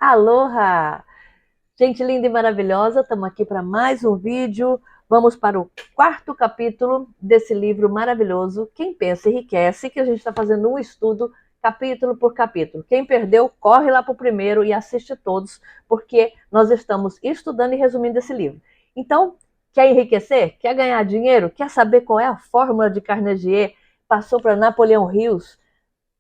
Aloha! Gente linda e maravilhosa, estamos aqui para mais um vídeo. Vamos para o quarto capítulo desse livro maravilhoso, Quem Pensa Enriquece, que a gente está fazendo um estudo capítulo por capítulo. Quem perdeu, corre lá para o primeiro e assiste todos, porque nós estamos estudando e resumindo esse livro. Então, quer enriquecer? Quer ganhar dinheiro? Quer saber qual é a fórmula de Carnegie? Passou para Napoleão Hills,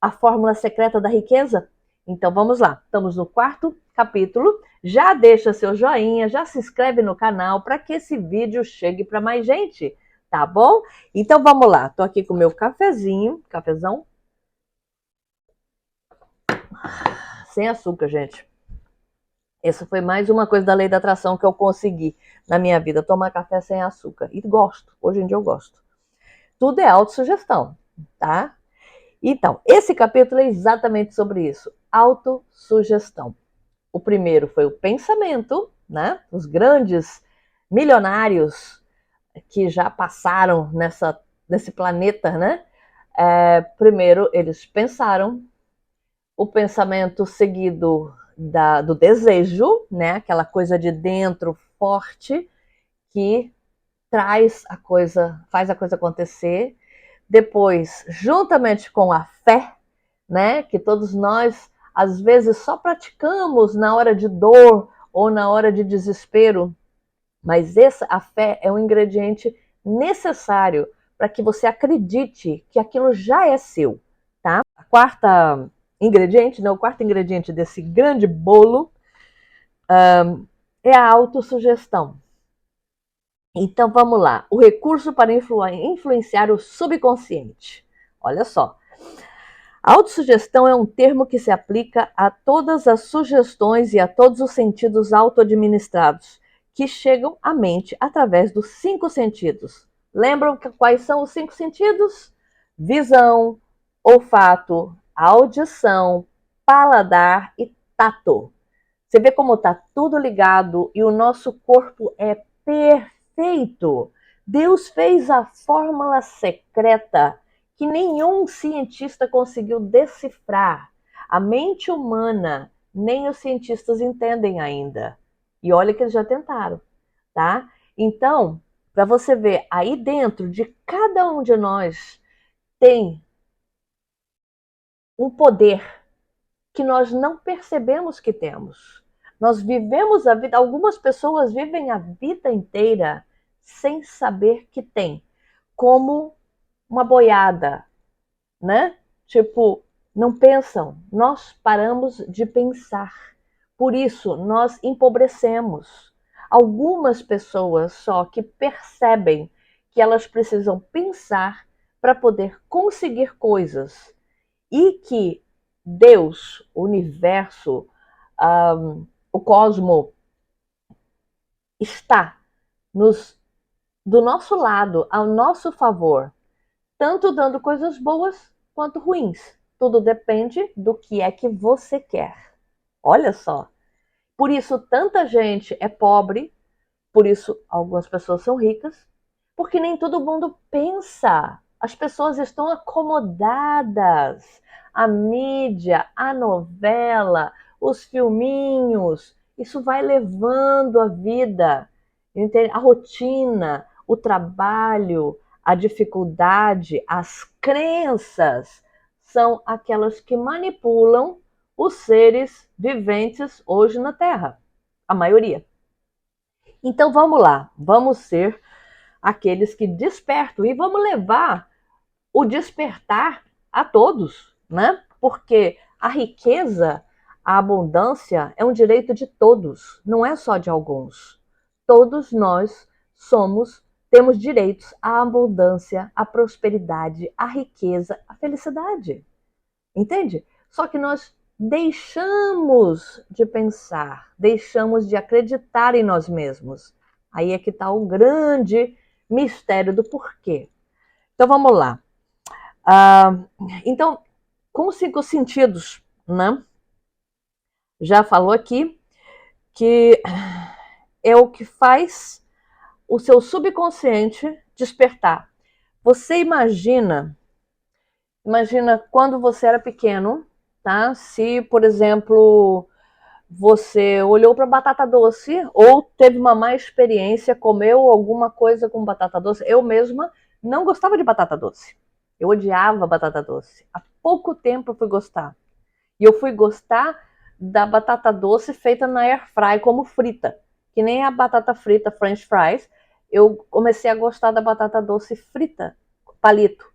a fórmula secreta da riqueza? Então vamos lá, estamos no quarto capítulo. Já deixa seu joinha, já se inscreve no canal para que esse vídeo chegue para mais gente, tá bom? Então vamos lá, tô aqui com o meu cafezinho, cafezão, sem açúcar, gente. Essa foi mais uma coisa da lei da atração que eu consegui na minha vida, tomar café sem açúcar. E gosto, hoje em dia eu gosto. Tudo é autossugestão, tá? Então, esse capítulo é exatamente sobre isso, autossugestão. O primeiro foi o pensamento, né? Os grandes milionários que já passaram nesse planeta, né? Primeiro eles pensaram, o pensamento seguido do desejo, né? Aquela coisa de dentro forte que traz a coisa, faz a coisa acontecer. Depois, juntamente com a fé, né? Que todos nós, às vezes, só praticamos na hora de dor ou na hora de desespero, mas a fé é um ingrediente necessário para que você acredite que aquilo já é seu, tá? O quarto ingrediente desse grande bolo é a autossugestão. Então vamos lá, o recurso para influenciar o subconsciente. Olha só, a autossugestão é um termo que se aplica a todas as sugestões e a todos os sentidos autoadministrados que chegam à mente através dos 5 sentidos. Lembram quais são os 5 sentidos? Visão, olfato, audição, paladar e tato. Você vê como está tudo ligado e o nosso corpo é perfeito. Deus fez a fórmula secreta que nenhum cientista conseguiu decifrar. A mente humana, nem os cientistas entendem ainda. E olha que eles já tentaram, tá? Então, para você ver, aí dentro de cada um de nós tem um poder que nós não percebemos que temos. Nós vivemos a vida, algumas pessoas vivem a vida inteira sem saber que tem, como uma boiada, né? Tipo, não pensam, nós paramos de pensar. Por isso, nós empobrecemos. Algumas pessoas só que percebem que elas precisam pensar para poder conseguir coisas e que Deus, o universo, o cosmo está do nosso lado, ao nosso favor, tanto dando coisas boas quanto ruins. Tudo depende do que é que você quer. Olha só. Por isso, tanta gente é pobre, por isso, algumas pessoas são ricas, porque nem todo mundo pensa. As pessoas estão acomodadas. A mídia, a novela, os filminhos, isso vai levando a vida, a rotina, o trabalho, a dificuldade, as crenças são aquelas que manipulam os seres viventes hoje na Terra, a maioria. Então vamos lá, vamos ser aqueles que despertam e vamos levar o despertar a todos, né? Porque a riqueza, a abundância é um direito de todos, não é só de alguns. Todos nós temos direitos à abundância, à prosperidade, à riqueza, à felicidade. Entende? Só que nós deixamos de pensar, deixamos de acreditar em nós mesmos. Aí é que está o grande mistério do porquê. Então vamos lá. Então, com os 5 sentidos, né? Já falou aqui que é o que faz o seu subconsciente despertar. Você imagina quando você era pequeno, tá? Se, por exemplo, você olhou para batata doce ou teve uma má experiência, comeu alguma coisa com batata doce. Eu mesma não gostava de batata doce. Eu odiava batata doce. Há pouco tempo eu fui gostar. E eu fui gostar da batata doce feita na air fry como frita. Que nem a batata frita French fries. Eu comecei a gostar da batata doce frita, palito.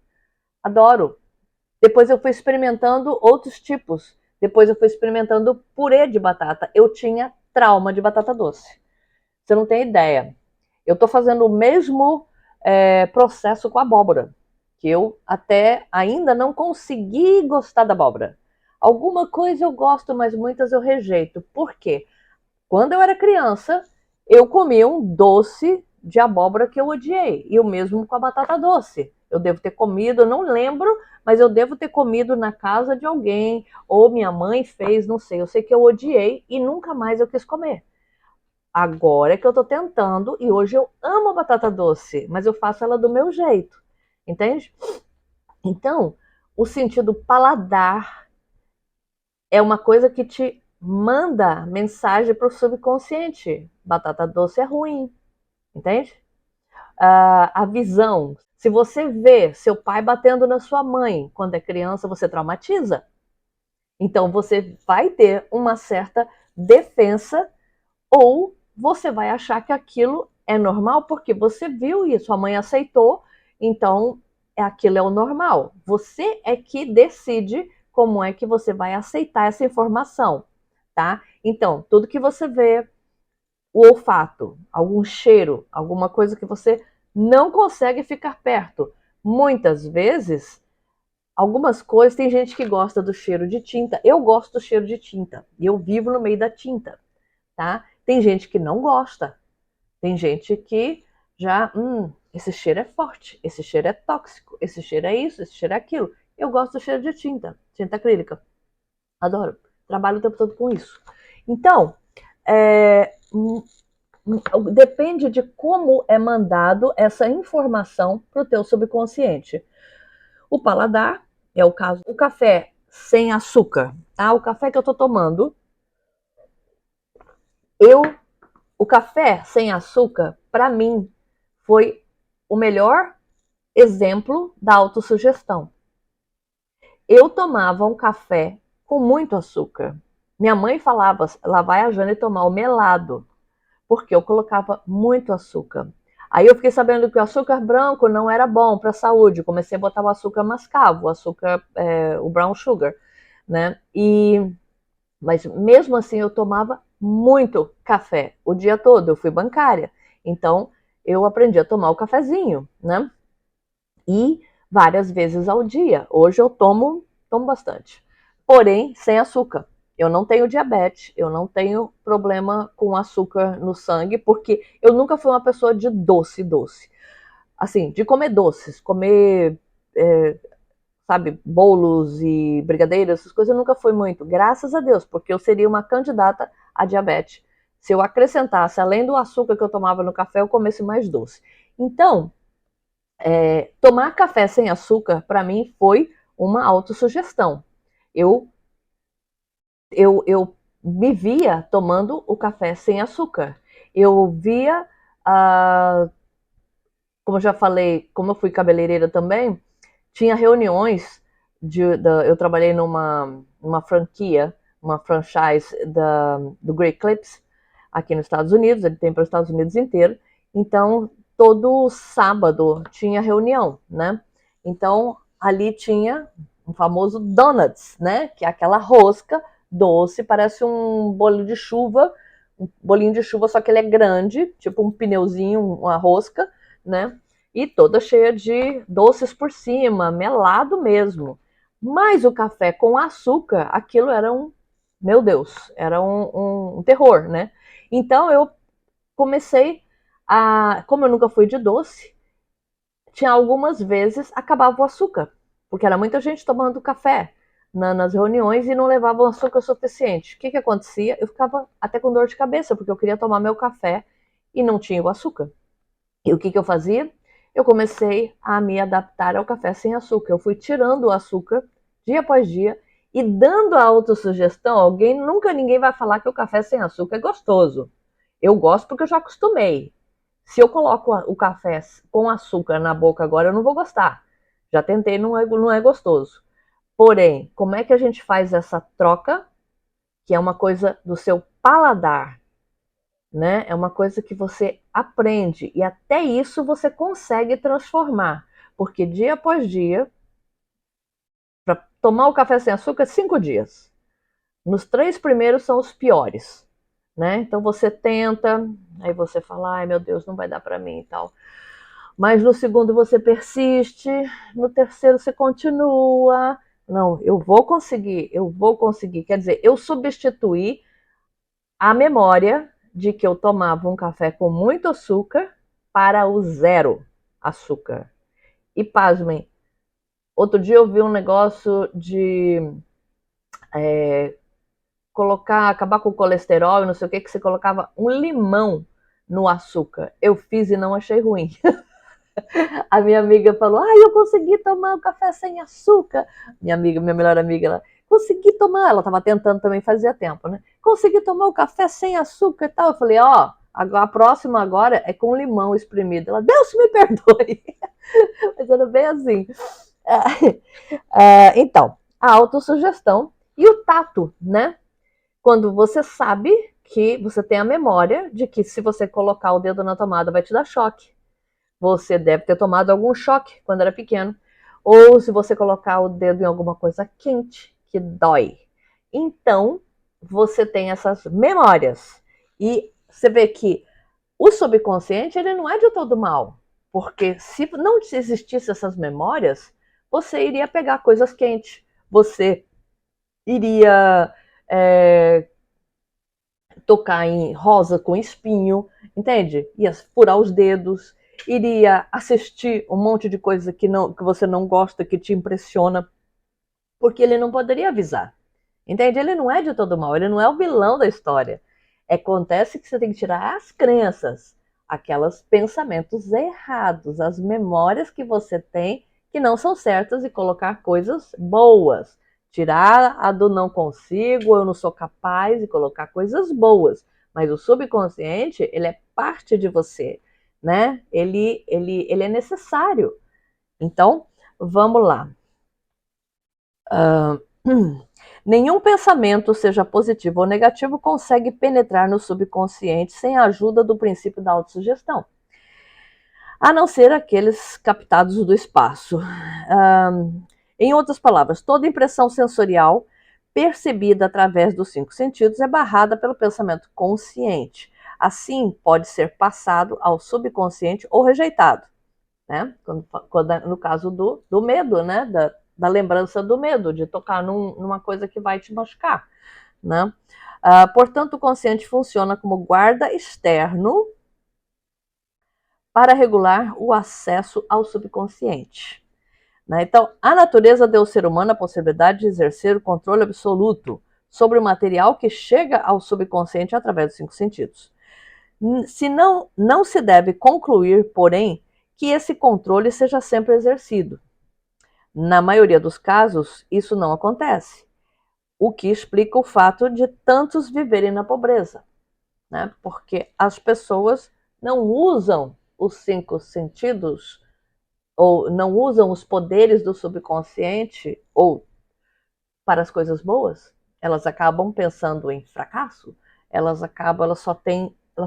Adoro. Depois eu fui experimentando outros tipos. Depois eu fui experimentando purê de batata. Eu tinha trauma de batata doce. Você não tem ideia. Eu estou fazendo o mesmo processo com a abóbora. Que eu até ainda não consegui gostar da abóbora. Alguma coisa eu gosto, mas muitas eu rejeito. Por quê? Quando eu era criança, eu comia um doce de abóbora que eu odiei. E o mesmo com a batata doce. Eu devo ter comido, eu não lembro, mas eu devo ter comido na casa de alguém, ou minha mãe fez, não sei. Eu sei que eu odiei e nunca mais eu quis comer. Agora é que eu tô tentando, e hoje eu amo a batata doce, mas eu faço ela do meu jeito, entende? Então, o sentido paladar é uma coisa que te manda mensagem para o subconsciente. Batata doce é ruim, entende? A visão. Se você vê seu pai batendo na sua mãe quando é criança, você traumatiza. Então você vai ter uma certa defesa ou você vai achar que aquilo é normal porque você viu e sua mãe aceitou, então aquilo é o normal. Você é que decide como é que você vai aceitar essa informação, tá? Então, tudo que você vê, o olfato, algum cheiro, alguma coisa que você não consegue ficar perto. Muitas vezes, algumas coisas, tem gente que gosta do cheiro de tinta. Eu gosto do cheiro de tinta e eu vivo no meio da tinta, tá? Tem gente que não gosta. Tem gente que já, esse cheiro é forte, esse cheiro é tóxico, esse cheiro é isso, esse cheiro é aquilo. Eu gosto do cheiro de tinta, tinta acrílica. Adoro. Trabalho o tempo todo com isso. Então, é, depende de como é mandado essa informação para o teu subconsciente. O paladar é o caso do café sem açúcar. Tá? O café que eu estou tomando, o café sem açúcar, para mim, foi o melhor exemplo da autossugestão. Eu tomava um café com muito açúcar. Minha mãe falava, lá vai a Jane tomar o melado, porque eu colocava muito açúcar. Aí eu fiquei sabendo que o açúcar branco não era bom para a saúde. Comecei a botar o açúcar mascavo, o açúcar, o brown sugar, né? Mas mesmo assim eu tomava muito café o dia todo. Eu fui bancária, então eu aprendi a tomar o cafezinho, né? E várias vezes ao dia. Hoje eu tomo bastante. Porém, sem açúcar. Eu não tenho diabetes, eu não tenho problema com açúcar no sangue, porque eu nunca fui uma pessoa de doce. Assim, de comer doces, comer, sabe, bolos e brigadeiros, essas coisas eu nunca fui muito. Graças a Deus, porque eu seria uma candidata a diabetes. Se eu acrescentasse, além do açúcar que eu tomava no café, eu comesse mais doce. Então, tomar café sem açúcar, para mim, foi uma autossugestão. Eu, eu me via tomando o café sem açúcar. Eu via, como eu já falei, como eu fui cabeleireira também, tinha reuniões, eu trabalhei numa franquia, uma franchise do Great Clips, aqui nos Estados Unidos, ele tem para os Estados Unidos inteiro. Então, todo sábado tinha reunião, né? Então, ali tinha um famoso donuts, né? Que é aquela rosca doce, parece um bolinho de chuva, só que ele é grande, tipo um pneuzinho, uma rosca, né? E toda cheia de doces por cima, melado mesmo. Mas o café com açúcar, aquilo era meu Deus, era um terror, né? Então eu comecei como eu nunca fui de doce, tinha algumas vezes acabava o açúcar, porque era muita gente tomando café nas reuniões e não levavam açúcar suficiente. O que acontecia? Eu ficava até com dor de cabeça, porque eu queria tomar meu café e não tinha o açúcar. E o que eu fazia? Eu comecei a me adaptar ao café sem açúcar. Eu fui tirando o açúcar dia após dia E dando a autossugestão, nunca ninguém vai falar que o café sem açúcar é gostoso. Eu gosto porque eu já acostumei. Se eu coloco o café com açúcar na boca agora, eu não vou gostar. Já tentei, não é gostoso. Porém, como é que a gente faz essa troca, que é uma coisa do seu paladar, né? É uma coisa que você aprende e até isso você consegue transformar, porque dia após dia, para tomar o café sem açúcar, 5 dias. Nos 3 primeiros são os piores, né? Então você tenta, aí você fala, ai meu Deus, não vai dar para mim e tal. Mas no segundo você persiste, no terceiro você continua. Não, eu vou conseguir, eu vou conseguir. Quer dizer, eu substituí a memória de que eu tomava um café com muito açúcar para o zero açúcar. E pasmem, outro dia eu vi um negócio de acabar com o colesterol e não sei o que você colocava um limão no açúcar. Eu fiz e não achei ruim. A minha amiga falou, eu consegui tomar um café sem açúcar. Minha amiga, minha melhor amiga, ela, consegui tomar, ela estava tentando também fazia tempo, né? Consegui tomar o café sem açúcar e tal. Eu falei, a próxima agora é com limão espremido. Ela, Deus me perdoe. Mas era bem assim. Então, a autossugestão e o tato, né? Quando você sabe que você tem a memória de que se você colocar o dedo na tomada vai te dar choque. Você deve ter tomado algum choque quando era pequeno. Ou se você colocar o dedo em alguma coisa quente, que dói. Então, você tem essas memórias. E você vê que o subconsciente, ele não é de todo mal. Porque se não existisse essas memórias, você iria pegar coisas quentes. Você iria tocar em rosa com espinho, entende? Ia furar os dedos, iria assistir um monte de coisa que você não gosta, que te impressiona, porque ele não poderia avisar. Entende? Ele não é de todo mal, ele não é o vilão da história. Acontece que você tem que tirar as crenças, aqueles pensamentos errados, as memórias que você tem que não são certas e colocar coisas boas. Tirar a do não consigo, eu não sou capaz e colocar coisas boas. Mas o subconsciente, ele é parte de você, né? Ele é necessário. Então, vamos lá. Nenhum pensamento, seja positivo ou negativo, consegue penetrar no subconsciente sem a ajuda do princípio da autossugestão, a não ser aqueles captados do espaço. Em outras palavras, toda impressão sensorial percebida através dos 5 sentidos é barrada pelo pensamento consciente. Assim, pode ser passado ao subconsciente ou rejeitado, né? No caso do medo, né? Da lembrança do medo, de tocar numa coisa que vai te machucar, né? Portanto, o consciente funciona como guarda externo para regular o acesso ao subconsciente, né? Então, a natureza deu ao ser humano a possibilidade de exercer o controle absoluto sobre o material que chega ao subconsciente através dos 5 sentidos. Não se deve concluir, porém, que esse controle seja sempre exercido. Na maioria dos casos, isso não acontece, o que explica o fato de tantos viverem na pobreza, né? Porque as pessoas não usam os 5 sentidos ou não usam os poderes do subconsciente ou para as coisas boas. Elas acabam pensando em fracasso, elas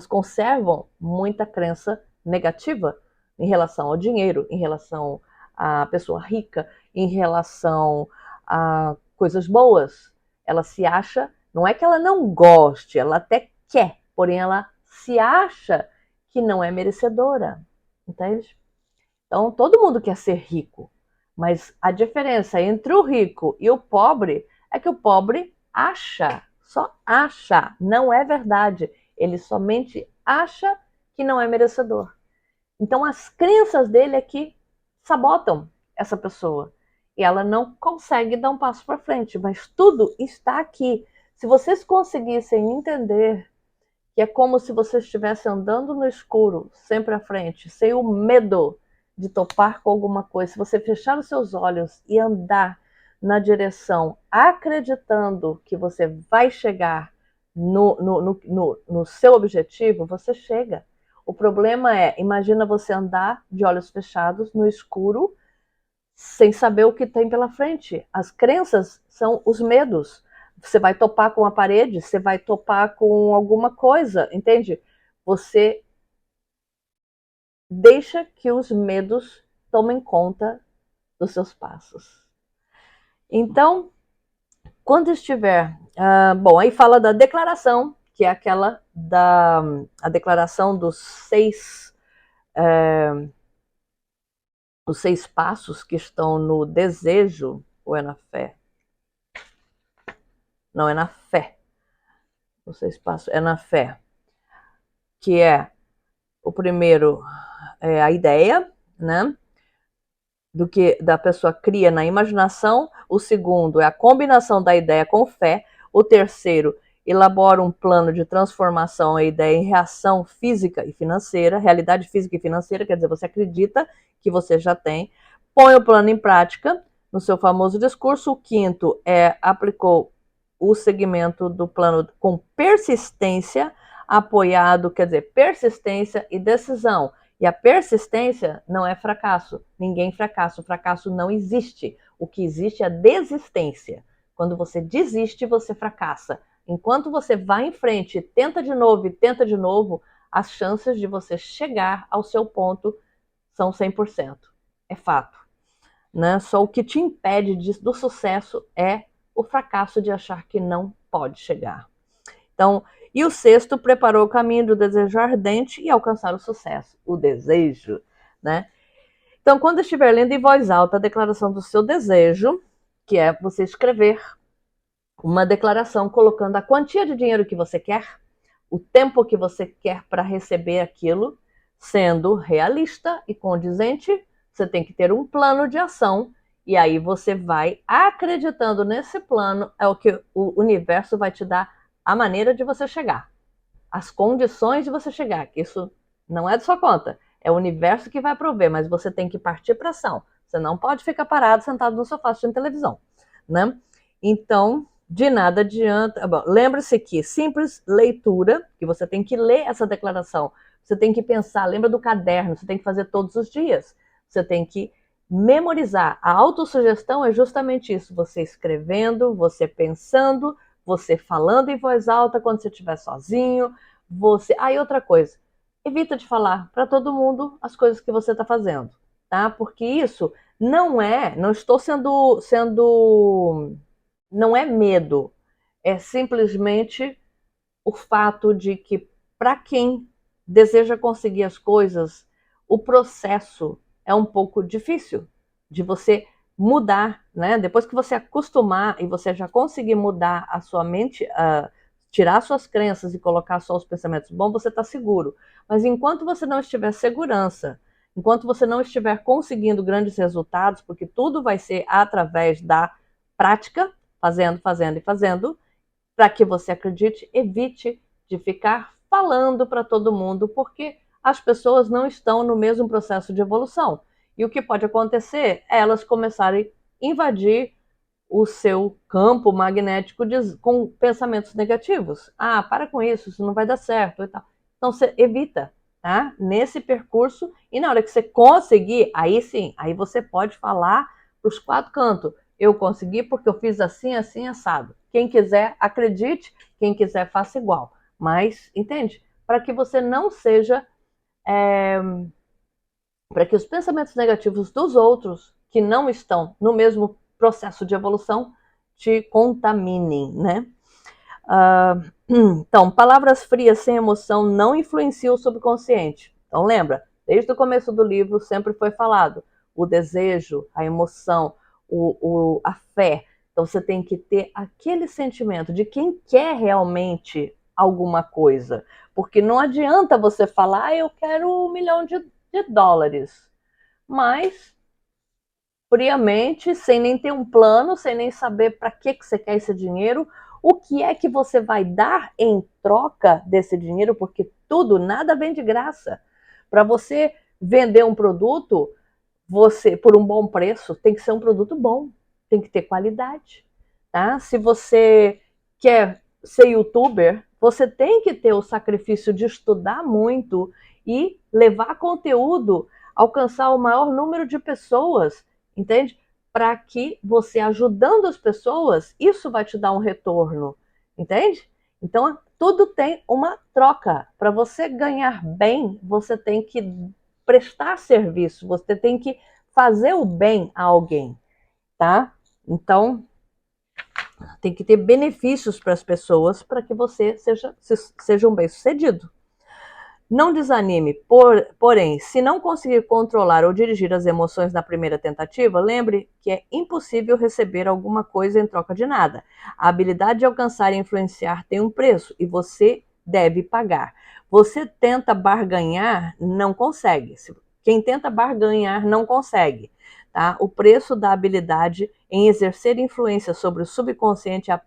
conservam muita crença negativa em relação ao dinheiro, em relação à pessoa rica, em relação a coisas boas. Ela se acha, não é que ela não goste, ela até quer, porém ela se acha que não é merecedora, entende? Então todo mundo quer ser rico, mas a diferença entre o rico e o pobre é que o pobre acha, só acha, não é verdade. Ele somente acha que não é merecedor. Então as crenças dele é que sabotam essa pessoa. E ela não consegue dar um passo para frente, mas tudo está aqui. Se vocês conseguissem entender que é como se você estivesse andando no escuro, sempre à frente, sem o medo de topar com alguma coisa, se você fechar os seus olhos e andar na direção acreditando que você vai chegar no seu objetivo, você chega. O problema é, imagina você andar de olhos fechados no escuro, sem saber o que tem pela frente. As crenças são os medos. Você vai topar com a parede, você vai topar com alguma coisa, entende? Você deixa que os medos tomem conta dos seus passos. Então, quando estiver... bom, aí fala da declaração, que é aquela a declaração dos 6... os 6 passos que estão no desejo, ou é na fé? Não, é na fé. Os 6 passos é na fé. Que é o primeiro, é a ideia, né? Do que da pessoa cria na imaginação. O segundo é a combinação da ideia com fé. O terceiro, elabora um plano de transformação a ideia em reação física e financeira, realidade física e financeira, quer dizer, você acredita que você já tem, põe o plano em prática no seu famoso discurso. O quinto aplicou o segmento do plano com persistência, apoiado, quer dizer, persistência e decisão. E a persistência não é fracasso. Ninguém fracassa. O fracasso não existe. O que existe é a desistência. Quando você desiste, você fracassa. Enquanto você vai em frente, tenta de novo e tenta de novo, as chances de você chegar ao seu ponto são 100%. É fato. Né? Só o que te impede do sucesso é o fracasso de achar que não pode chegar. Então, e o sexto, preparou o caminho do desejo ardente e alcançar o sucesso, o desejo, né? Então, quando estiver lendo em voz alta a declaração do seu desejo, que é você escrever uma declaração colocando a quantia de dinheiro que você quer, o tempo que você quer para receber aquilo, sendo realista e condizente, você tem que ter um plano de ação e aí você vai acreditando nesse plano, é o que o universo vai te dar a maneira de você chegar, as condições de você chegar, que isso não é de sua conta, é o universo que vai prover, mas você tem que partir para ação. Você não pode ficar parado, sentado no sofá assistindo televisão, né? Então, de nada adianta. Bom, lembre-se que simples leitura, que você tem que ler essa declaração, você tem que pensar, lembra do caderno, você tem que fazer todos os dias, você tem que memorizar. A autossugestão é justamente isso, você escrevendo, você pensando, você falando em voz alta quando você estiver sozinho, você... E outra coisa, evita de falar para todo mundo as coisas que você está fazendo, tá? Porque isso não estou não é medo, é simplesmente o fato de que para quem deseja conseguir as coisas, o processo é um pouco difícil de você mudar, né? Depois que você acostumar e você já conseguir mudar a sua mente, tirar suas crenças e colocar só os pensamentos bons, você está seguro. Mas enquanto você não estiver segurança, enquanto você não estiver conseguindo grandes resultados, porque tudo vai ser através da prática, fazendo, fazendo e fazendo, para que você acredite, evite de ficar falando para todo mundo, porque as pessoas não estão no mesmo processo de evolução. E o que pode acontecer é elas começarem a invadir o seu campo magnético com pensamentos negativos. Ah, para com isso não vai dar certo e tal. Então você evita, tá? Nesse percurso, e na hora que você conseguir, aí sim, aí você pode falar para os 4 cantos. Eu consegui porque eu fiz assim, assim, assado. Quem quiser, acredite. Quem quiser, faça igual. Mas, entende? Para que você não seja... para que os pensamentos negativos dos outros, que não estão no mesmo processo de evolução, te contaminem, né? Então, palavras frias sem emoção não influenciam o subconsciente. Então, lembra, desde o começo do livro sempre foi falado o desejo, a emoção, a fé. Então, você tem que ter aquele sentimento de quem quer realmente alguma coisa. Porque não adianta você falar, eu quero $1 milhão de dólares. Mas, friamente, sem nem ter um plano, sem nem saber para que você quer esse dinheiro, o que é que você vai dar em troca desse dinheiro, porque nada vem de graça. Para você vender um produto, você por um bom preço, tem que ser um produto bom, tem que ter qualidade, tá? Se você quer ser youtuber, você tem que ter o sacrifício de estudar muito e levar conteúdo, alcançar o maior número de pessoas, entende? Para que você ajudando as pessoas, isso vai te dar um retorno, entende? Então, tudo tem uma troca. Para você ganhar bem, você tem que prestar serviço, você tem que fazer o bem a alguém, tá? Então, tem que ter benefícios para as pessoas para que você seja um bem-sucedido. Não desanime, porém, se não conseguir controlar ou dirigir as emoções na primeira tentativa, lembre que é impossível receber alguma coisa em troca de nada. A habilidade de alcançar e influenciar tem um preço e você deve pagar. Você tenta barganhar, não consegue. Quem tenta barganhar não consegue. Tá? O preço da habilidade em exercer influência sobre o subconsciente é a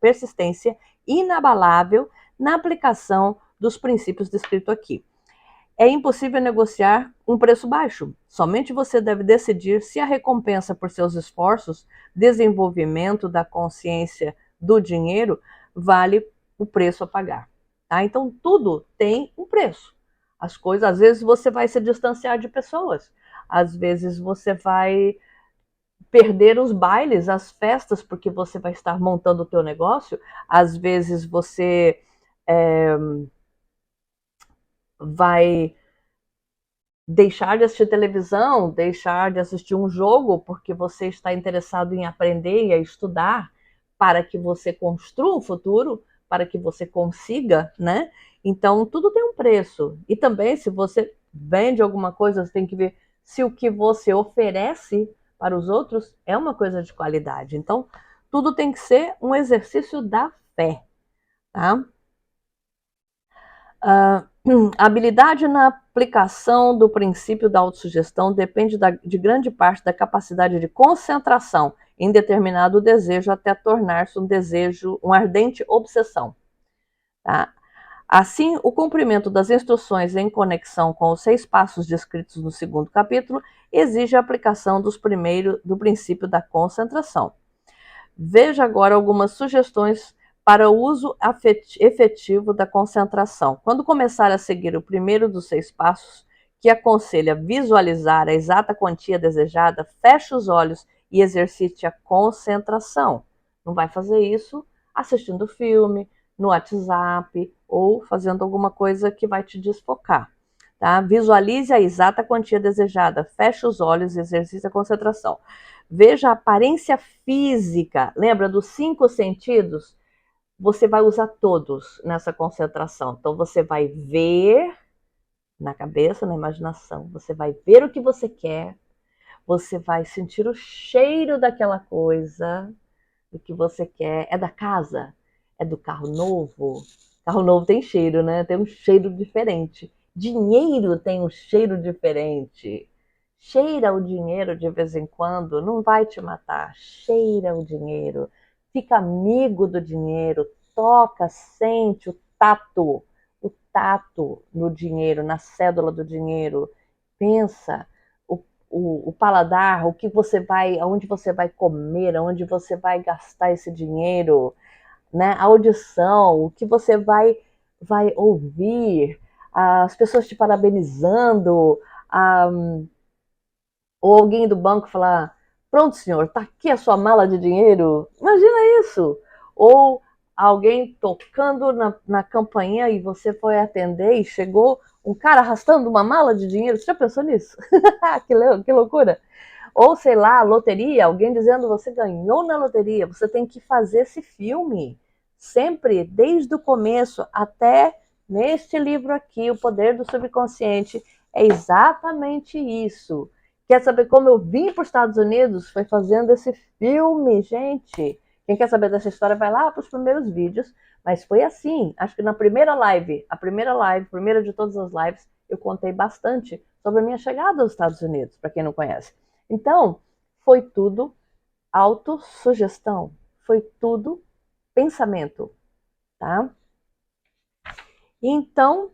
persistência inabalável na aplicação dos princípios descritos aqui. É impossível negociar um preço baixo. Somente você deve decidir se a recompensa por seus esforços, desenvolvimento da consciência do dinheiro, vale o preço a pagar. Tá? Então, tudo tem um preço. As coisas, às vezes você vai se distanciar de pessoas, às vezes você vai perder os bailes, as festas, porque você vai estar montando o teu negócio, às vezes você vai deixar de assistir televisão, deixar de assistir um jogo, porque você está interessado em aprender e a estudar para que você construa um futuro, para que você consiga, né? Então, tudo tem um preço. E também, se você vende alguma coisa, você tem que ver se o que você oferece para os outros é uma coisa de qualidade. Então, tudo tem que ser um exercício da fé, tá? A habilidade na aplicação do princípio da autossugestão depende de grande parte da capacidade de concentração em determinado desejo até tornar-se um desejo, uma ardente obsessão. Tá? Assim, o cumprimento das instruções em conexão com os 6 passos descritos no segundo capítulo exige a aplicação do princípio da concentração. Veja agora algumas sugestões para o uso efetivo da concentração. Quando começar a seguir o primeiro dos 6 passos, que aconselha visualizar a exata quantia desejada, feche os olhos e exercite a concentração. Não vai fazer isso assistindo filme, no WhatsApp ou fazendo alguma coisa que vai te desfocar. Tá? Visualize a exata quantia desejada, feche os olhos e exercite a concentração. Veja a aparência física. Lembra dos 5 sentidos? Você vai usar todos nessa concentração. Então, você vai ver na cabeça, na imaginação. Você vai ver o que você quer. Você vai sentir o cheiro daquela coisa, do que você quer. É da casa? É do carro novo? Carro novo tem cheiro, né? Tem um cheiro diferente. Dinheiro tem um cheiro diferente. Cheira o dinheiro de vez em quando, não vai te matar. Cheira o dinheiro. Fica amigo do dinheiro. Toca, sente o tato no dinheiro, na cédula do dinheiro. Pensa o paladar, o que você vai, aonde você vai comer, aonde você vai gastar esse dinheiro, né? A audição, o que você vai ouvir, as pessoas te parabenizando, ou alguém do banco falar: pronto, senhor, tá aqui a sua mala de dinheiro. Imagina isso. Ou alguém tocando na campainha e você foi atender e chegou um cara arrastando uma mala de dinheiro. Você já pensou nisso? Que loucura. Ou, sei lá, loteria, alguém dizendo: você ganhou na loteria. Você tem que fazer esse filme. Sempre, desde o começo até neste livro aqui, O Poder do Subconsciente. É exatamente isso. Quer saber como eu vim para os Estados Unidos? Foi fazendo esse filme, gente. Quem quer saber dessa história, vai lá para os primeiros vídeos. Mas foi assim. Acho que na primeira live, primeira de todas as lives, eu contei bastante sobre a minha chegada aos Estados Unidos, para quem não conhece. Então, foi tudo autossugestão. Foi tudo pensamento, tá? Então,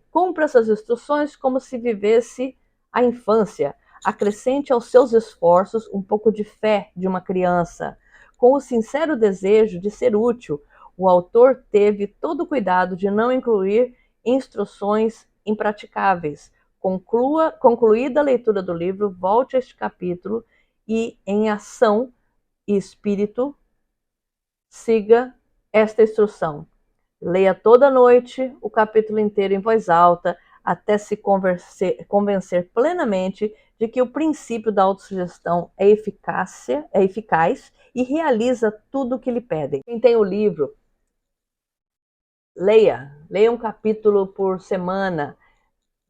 cumpra essas instruções como se vivesse a infância. Acrescente aos seus esforços um pouco de fé de uma criança. Com o sincero desejo de ser útil, o autor teve todo o cuidado de não incluir instruções impraticáveis. Concluída a leitura do livro, volte a este capítulo e, em ação e espírito, siga esta instrução. Leia toda noite o capítulo inteiro em voz alta, até se convencer plenamente de que o princípio da autossugestão é eficaz e realiza tudo o que lhe pedem. Quem tem o livro, leia um capítulo por semana,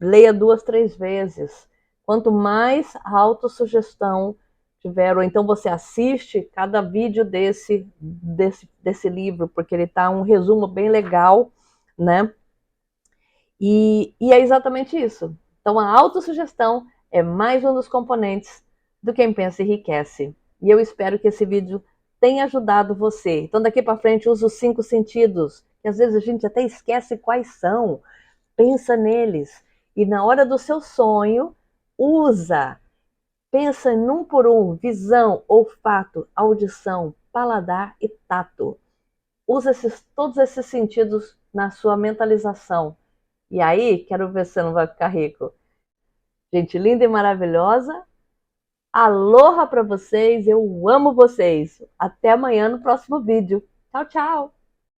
leia 2, 3 vezes. Quanto mais autossugestão tiver, ou então você assiste cada vídeo desse livro, porque ele tá um resumo bem legal, né? E é exatamente isso. Então, a autossugestão é mais um dos componentes do Quem Pensa Enriquece. E eu espero que esse vídeo tenha ajudado você. Então, daqui para frente, use os 5 sentidos, que às vezes a gente até esquece quais são. Pensa neles. E na hora do seu sonho, usa. Pensa num por um: visão, olfato, audição, paladar e tato. Usa todos esses sentidos na sua mentalização. E aí, quero ver se você não vai ficar rico. Gente linda e maravilhosa, aloha para vocês, eu amo vocês. Até amanhã no próximo vídeo. Tchau, tchau!